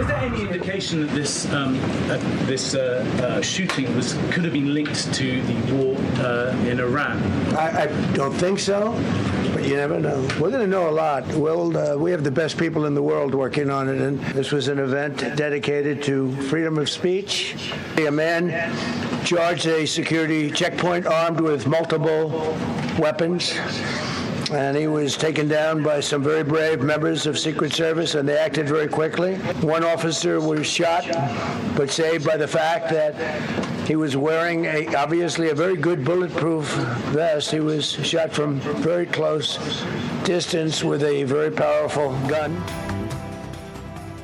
Is there any indication that this shooting could have been linked to the war in Iran? I don't think so, but you never know. We're going to know a lot. We have the best people in the world working on it, and this was an event dedicated to freedom of speech. A man charged a security checkpoint armed with multiple weapons. And he was taken down by some very brave members of Secret Service, and they acted very quickly. One officer was shot, but saved by the fact that he was wearing obviously a very good bulletproof vest. He was shot from very close distance with a very powerful gun.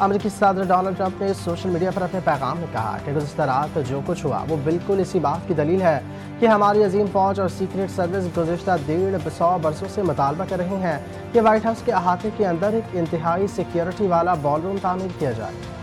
امریکی صدر Donald Trump نے social media پر اپنے پیغام میں کہا کہ گزشتہ رات جو کچھ ہوا وہ بالکل اسی بات کی دلیل ہے کہ ہماری عظیم فوج اور سیکریٹ سروس گزشتہ 150 برسوں سے مطالبہ کر رہی ہیں کہ وائٹ ہاؤس کے احاطے کے اندر ایک انتہائی سیکیورٹی والا بال روم تعمیر کیا جائے۔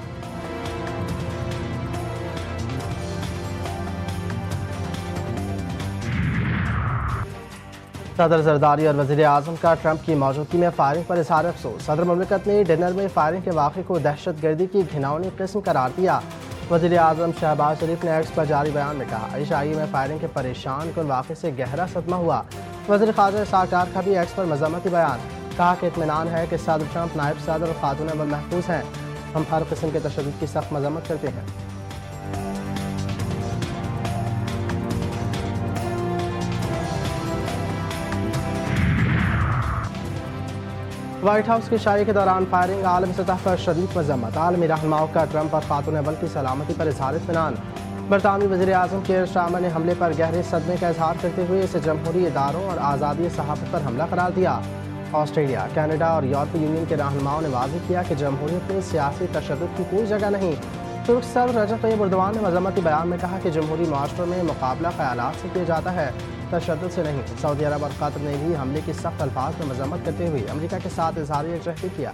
صدر زرداری اور وزیر اعظم کا ٹرمپ کی موجودگی میں فائرنگ پر اظہار افسوس۔ صدر مملکت نے ڈنر میں فائرنگ کے واقعے کو دہشت گردی کی گھناؤنی قسم قرار دیا۔ وزیر اعظم شہباز شریف نے ایکس پر جاری بیان میں کہا عشائی میں فائرنگ کے پریشان کن واقعے سے گہرا صدمہ ہوا۔ وزیر خارجہ اسحاق ڈار کا بھی ایکس پر مذمتی بیان، کہا کہ اطمینان ہے کہ صدر ٹرمپ نائب صدر اور خاتون اول محفوظ ہیں۔ ہم ہر قسم کے تشدد کی سخت مذمت کرتے ہیں۔ وائٹ ہاؤس کی شاعری کے دوران فائرنگ، عالمی سطح پر شدید مذمت۔ عالمی رہنماؤں کا ٹرمپ اور خاتون اول کی سلامتی پر اظہار اطمینان۔ برطانوی وزیر اعظم کیئر سٹارمر نے حملے پر گہرے صدمے کا اظہار کرتے ہوئے اسے جمہوری اداروں اور آزادی صحافت پر حملہ قرار دیا۔ آسٹریلیا، کینیڈا اور یورپی یونین کے رہنماؤں نے واضح کیا کہ جمہوریت میں سیاسی تشدد کی کوئی جگہ نہیں۔ ترک صدر رجب طیب ایردوان نے مذمتی بیان میں کہا کہ جمہوری معاشروں میں مقابلہ خیالات سے کیا جاتا ہے، تشدد سے نہیں۔ سعودی عرب اور قطر نے بھی حملے کی سخت الفاظ میں مذمت کرتے ہوئے امریکہ کے ساتھ اظہار یکجہتی کیا۔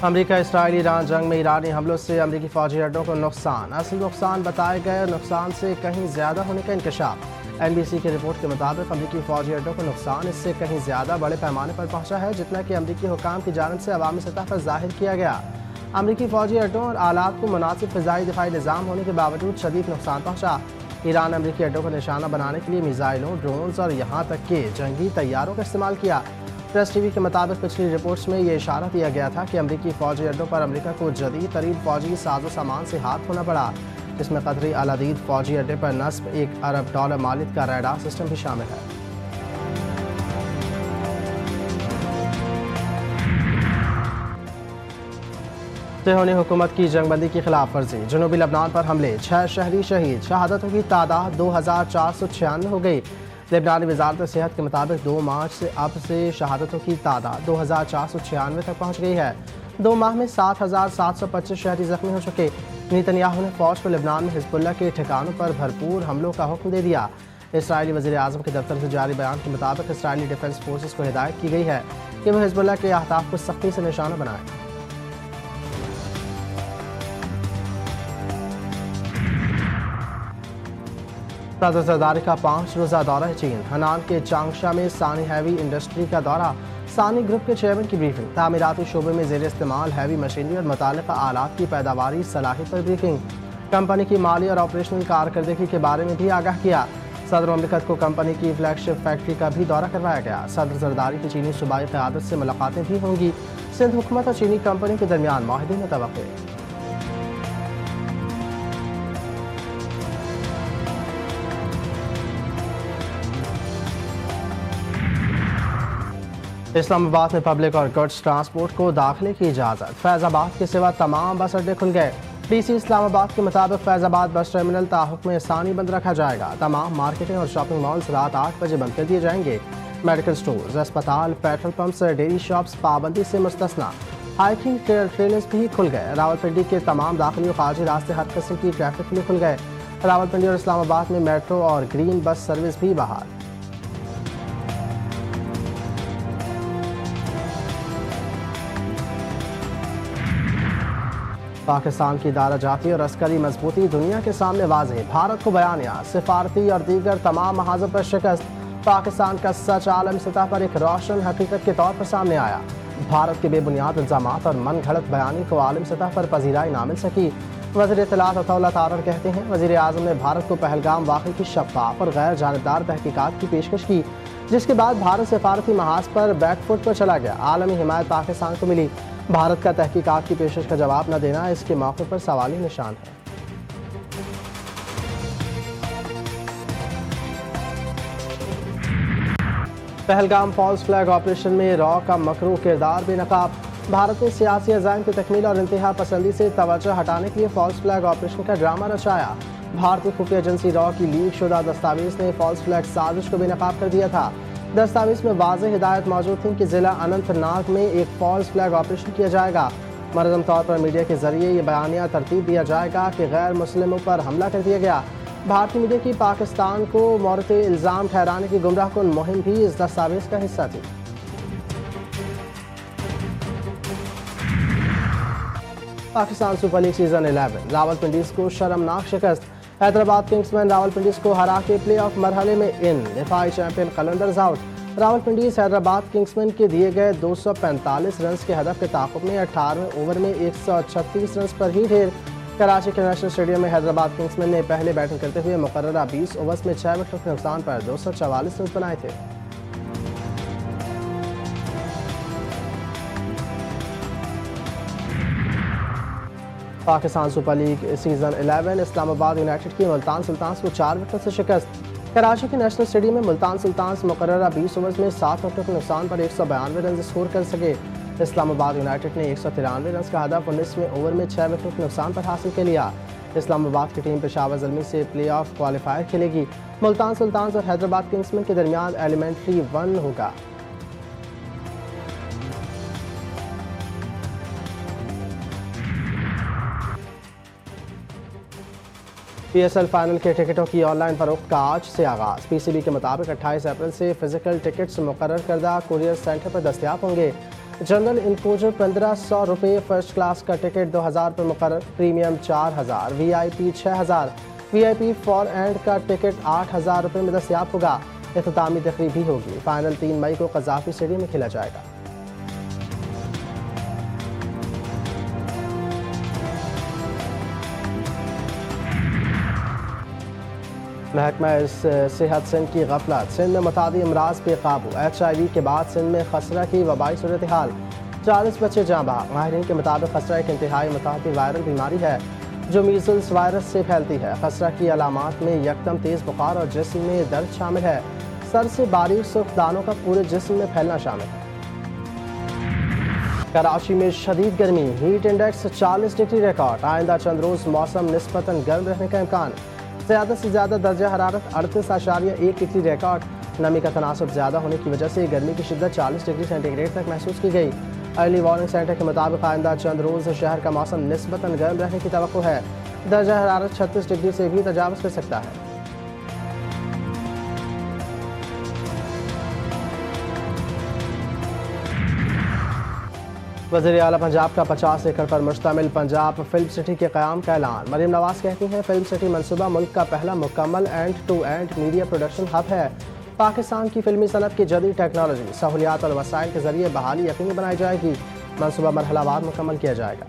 امریکہ اسرائیل ایران جنگ میں ایرانی حملوں سے امریکی فوجی اڈوں کو نقصان، اصل نقصان بتائے گئے نقصان سے کہیں زیادہ ہونے کا انکشاف۔ این بی سی کی رپورٹ کے مطابق امریکی فوجی اڈوں کو نقصان اس سے کہیں زیادہ بڑے پیمانے پر پہنچا ہے جتنا کہ امریکی حکام کی جانب سے عوامی سطح پر ظاہر کیا گیا۔ امریکی فوجی اڈوں اور آلات کو مناسب فضائی دفاعی نظام ہونے کے باوجود شدید نقصان پہنچا۔ ایران نے امریکی اڈوں کو نشانہ بنانے کے لیے میزائلوں، ڈرونز اور یہاں تک کہ جنگی طیاروں کا استعمال کیا۔ پریس ٹی وی کے مطابق پچھلی رپورٹس میں یہ اشارہ دیا گیا تھا کہ امریکی فوجی اڈوں پر امریکہ کو جدید ترین فوجی ساز و سامان سے ہاتھ دھونا پڑا، جس میں قطری العدید فوجی اڈے پر نصب $1 ارب مالیت کا ریڈار سسٹم بھی شامل ہے۔ صہیونی حکومت کی جنگ بندی کی خلاف ورزی، جنوبی لبنان پر حملے، 6 شہری شہید، شہادتوں کی تعداد 2496 ہو گئی۔ لبنانی وزارت صحت کے مطابق 2 مارچ سے اب سے شہادتوں کی تعداد 2496 تک پہنچ گئی ہے۔ 2 ماہ میں 7725 شہری زخمی ہو چکے۔ نیتنیاہو نے فوج کو لبنان میں حزب اللہ کے ٹھکانوں پر بھرپور حملوں کا حکم دے دیا۔ اسرائیلی وزیر اعظم کے دفتر سے جاری بیان کے مطابق اسرائیلی ڈیفنس فورسز کو ہدایت کی گئی ہے کہ وہ حزب اللہ کے اہداف کو سختی سے نشانہ بنائیں۔ صدر زرداری کا 5 روزہ دورہ چین، ہنان کے چانگشا میں ثانی ہیوی انڈسٹری کا دورہ، ثانی گروپ کے چیئرمین کی بریفنگ، تعمیراتی شعبے میں زیر استعمال ہیوی مشینری اور متعلقہ آلات کی پیداواری صلاحیت پر بریفنگ، کمپنی کی مالی اور آپریشنل کارکردگی کے بارے میں بھی آگاہ کیا۔ صدر مملکت کو کمپنی کی فلیگ شپ فیکٹری کا بھی دورہ کروایا گیا۔ صدر زرداری کی چینی صوبائی قیادت سے ملاقاتیں بھی ہوں گی۔ سندھ حکومت اور چینی کمپنی کے درمیان معاہدے متوقع۔ اسلام آباد میں پبلک اور گڈس ٹرانسپورٹ کو داخلے کی اجازت، فیض آباد کے سوا تمام بس اڈے کھل گئے۔ ڈی سی اسلام آباد کے مطابق فیض آباد بس ٹرمینل تاحکم ثانی بند رکھا جائے گا۔ تمام مارکیٹیں اور شاپنگ مالز رات 8 بجے بند کر دیے جائیں گے۔ میڈیکل سٹورز، اسپتال، پیٹرول پمپس، ڈیری شاپس پابندی سے مستثنیٰ۔ ہائکنگ ٹریلز بھی کھل گئے۔ راولپنڈی کے تمام داخلی اور خارجی راستے ہر قسم کی ٹریفک کے لیے کھل گئے۔ راولپنڈی اور اسلام آباد میں میٹرو اور گرین بس سروس بھی بحال۔ پاکستان کی ادارہ جاتی اور عسکری مضبوطی دنیا کے سامنے واضح، بھارت کو بیانیہ، سفارتی اور دیگر تمام محاذوں پر شکست۔ پاکستان کا سچ عالمی سطح پر ایک روشن حقیقت کے طور پر سامنے آیا۔ بھارت کے بے بنیاد الزامات اور من گھڑت بیانی کو عالمی سطح پر پذیرائی نہ مل سکی۔ وزیر اطلاعات عطا اللہ تارڑ کہتے ہیں وزیر اعظم نے بھارت کو پہلگام واقعے کی شفاف اور غیر جانبدار تحقیقات کی پیشکش کی، جس کے بعد بھارت سفارتی محاذ پر بیک فٹ پر چلا گیا۔ عالمی حمایت پاکستان کو ملی۔ بھارت کا تحقیقات کی پیشکش کا جواب نہ دینا اس کے موقع پر سوالی نشان ہے۔ پہلگام فالس فلیگ آپریشن میں را کا مکروہ کردار بے نقاب۔ بھارت نے سیاسی عزائم کی تکمیل اور انتہا پسندی سے توجہ ہٹانے کے لیے فالس فلیگ آپریشن کا ڈرامہ رچایا۔ بھارتی خفیہ ایجنسی را کی لیک شدہ دستاویز نے فالس فلیگ سازش کو بے نقاب کر دیا تھا۔ دستاویز میں واضح ہدایت موجود تھی کہ ضلع اننت ناگ میں ایک فالس فلیگ آپریشن کیا جائے گا۔ منظم طور پر میڈیا کے ذریعے یہ بیانیہ ترتیب دیا جائے گا کہ غیر مسلموں پر حملہ کر دیا گیا۔ بھارتی میڈیا کی پاکستان کو مورد الزام ٹھہرانے کی گمراہ کن مہم بھی اس دستاویز کا حصہ تھی۔ پاکستان سپر لیگ سیزن 11 راولپنڈیز کو شرمناک شکست۔ حیدرآباد کنگزمین راولپنڈیز کو ہرا کے پلے آف مرحلے میں ان۔ دفاعی چیمپئن قلندرز آؤٹ۔ راولپنڈیز حیدرآباد کنگزمین کے دیے گئے 245 رنز کے ہدف کے تعاقب میں 18ویں اوور میں 136 رنز پر ہی ڈھیر۔ کراچی کے نیشنل اسٹیڈیم میں حیدرآباد کنگزمین نے پہلے بیٹنگ کرتے ہوئے مقررہ 20 اوورز میں 6 وکٹوں کے نقصان پر 244 رنز بنائے تھے۔ پاکستان سپر لیگ سیزن 11 اسلام آباد یونائٹڈ کی ملتان سلطانز کو 4 وکٹوں سے شکست۔ کراچی کے نیشنل اسٹیڈیم میں ملتان سلطانز مقررہ 20 اوورز میں 7 وکٹوں کے نقصان پر 192 رنز اسکور کر سکے۔ اسلام آباد یونائٹڈ نے 193 رنز کا ہدف 19ویں اوور میں 6 وکٹوں کے نقصان پر حاصل کر لیا۔ اسلام آباد کی ٹیم پشاور زلمی سے پلے آف کوالیفائر کھیلے گی۔ ملتان سلطانز اور حیدرآباد کنگزمین کے درمیان ایلیمنٹری 1 ہوگا۔ پی ایس ایل فائنل کے ٹکٹوں کی آن لائن فروخت کا آج سے آغاز۔ پی سی بی کے مطابق 28 اپریل سے فزیکل ٹکٹس مقرر کردہ کوریئر سینٹر پر دستیاب ہوں گے۔ جنرل انکلوژر 1500 روپے، فرسٹ کلاس کا ٹکٹ 2000 پر مقرر، premium 4000، V I P 6000، V I P فور اینڈ کا ٹکٹ 8000 روپے میں دستیاب ہوگا۔ اختتامی تقریب بھی ہوگی۔ فائنل 3 مئی کو قذافی اسٹیڈیم میں کھیلا جائے گا۔ محکمہ صحت سندھ کی غفلت، سندھ میں متعدی امراض بے قابو۔ HIV کے بعد سندھ میں خسرہ کی وبائی صورتحال، 40 بچے جاں بحق۔ ماہرین کے مطابق خسرہ ایک انتہائی متعدی وائرل بیماری ہے جو میزلز وائرس سے پھیلتی ہے۔ خسرہ کی علامات میں یکدم تیز بخار اور جسم میں درد شامل ہے۔ سر سے باریک سرخ دانوں کا پورے جسم میں پھیلنا شامل ہے۔ کراچی میں شدید گرمی، ہیٹ انڈیکس 40 ڈگری ریکارڈ۔ آئندہ چند روز موسم نسبتاً گرم رہنے کا امکان۔ زیادہ سے زیادہ درجہ حرارت 38.1 ڈگری ریکارڈ۔ نمی کا تناسب زیادہ ہونے کی وجہ سے گرمی کی شدت 40 ڈگری سینٹی گریڈ تک محسوس کی گئی۔ ارلی وارننگ سینٹر کے مطابق آئندہ چند روز شہر کا موسم نسبتاً گرم رہنے کی توقع ہے۔ درجہ حرارت 36 ڈگری سے بھی تجاوز کر سکتا ہے۔ وزیر اعلیٰ پنجاب کا 50 ایکڑ پر مشتمل پنجاب فلم سٹی کے قیام کا اعلان۔ مریم نواز کہتی ہیں فلم سٹی منصوبہ ملک کا پہلا مکمل end to end media production hub ہے۔ پاکستان کی فلمی صنعت کی جدید ٹیکنالوجی، سہولیات اور وسائل کے ذریعے بحالی یقینی بنائی جائے گی۔ منصوبہ مرحلہ وار مکمل کیا جائے گا۔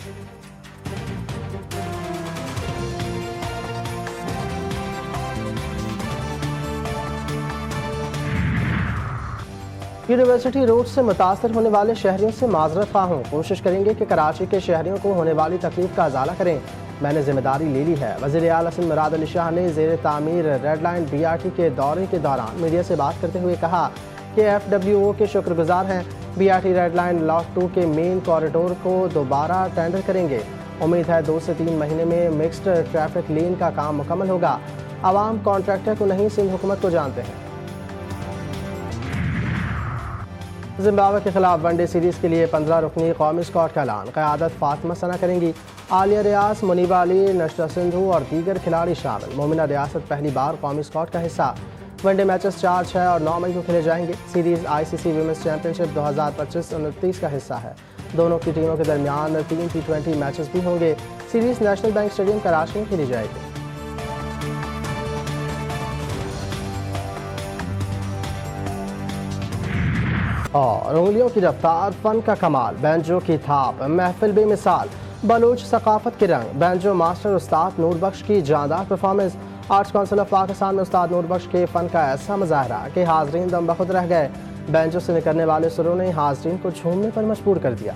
یونیورسٹی روڈ سے متاثر ہونے والے شہریوں سے معذرت خواہ ہوں، کوشش کریں گے کہ کراچی کے شہریوں کو ہونے والی تکلیف کا ازالہ کریں، میں نے ذمہ داری لے لی ہے۔ وزیر اعلیٰ سندھ مراد علی شاہ نے زیر تعمیر ریڈ لائن BRT کے دورے کے دوران میڈیا سے بات کرتے ہوئے کہا کہ FWO کے شکر گزار ہیں۔ BRT ریڈ لائن لاٹ 2 کے مین کوریڈور کو دوبارہ ٹینڈر کریں گے۔ امید ہے 2 سے 3 مہینے میں مکسڈ ٹریفک لین کا کام مکمل ہوگا۔ عوام کانٹریکٹر کو نہیں، سندھ حکومت کو جانتے ہیں۔ زمبابوے کے خلاف ون ڈے سیریز کے لیے 15 رکنی قومی اسکواڈ کا اعلان۔ قیادت فاطمہ ثنا کریں گی۔ عالیہ ریاض، منیبہ علی، نشرہ سندھو اور دیگر کھلاڑی شامل۔ مومنہ ریاست پہلی بار قومی اسکواڈ کا حصہ۔ ون ڈے میچز 4، 6 اور 9 مئی کو کھیلے جائیں گے۔ سیریز ICC ویمنز چیمپئن شپ 2025-29 کا حصہ ہے۔ دونوں کی ٹیموں کے درمیان 3 T20 میچز بھی ہوں گے۔ Series national bank stadium Karachi میں کھیلی جائے گی۔ اور انگلیوں کی رفتار، فن کا کمال، بینجو کی تھاپ، محفل بے مثال، بلوچ ثقافت کے رنگ، بینجو ماسٹر استاد نور بخش کی جاندار performance. Arts council of Pakistan میں استاد نور بخش کے فن کا ایسا مظاہرہ کہ حاضرین دم بخود رہ گئے۔ بینجو سے نکلنے والے سروں نے حاضرین کو جھومنے پر مجبور کر دیا۔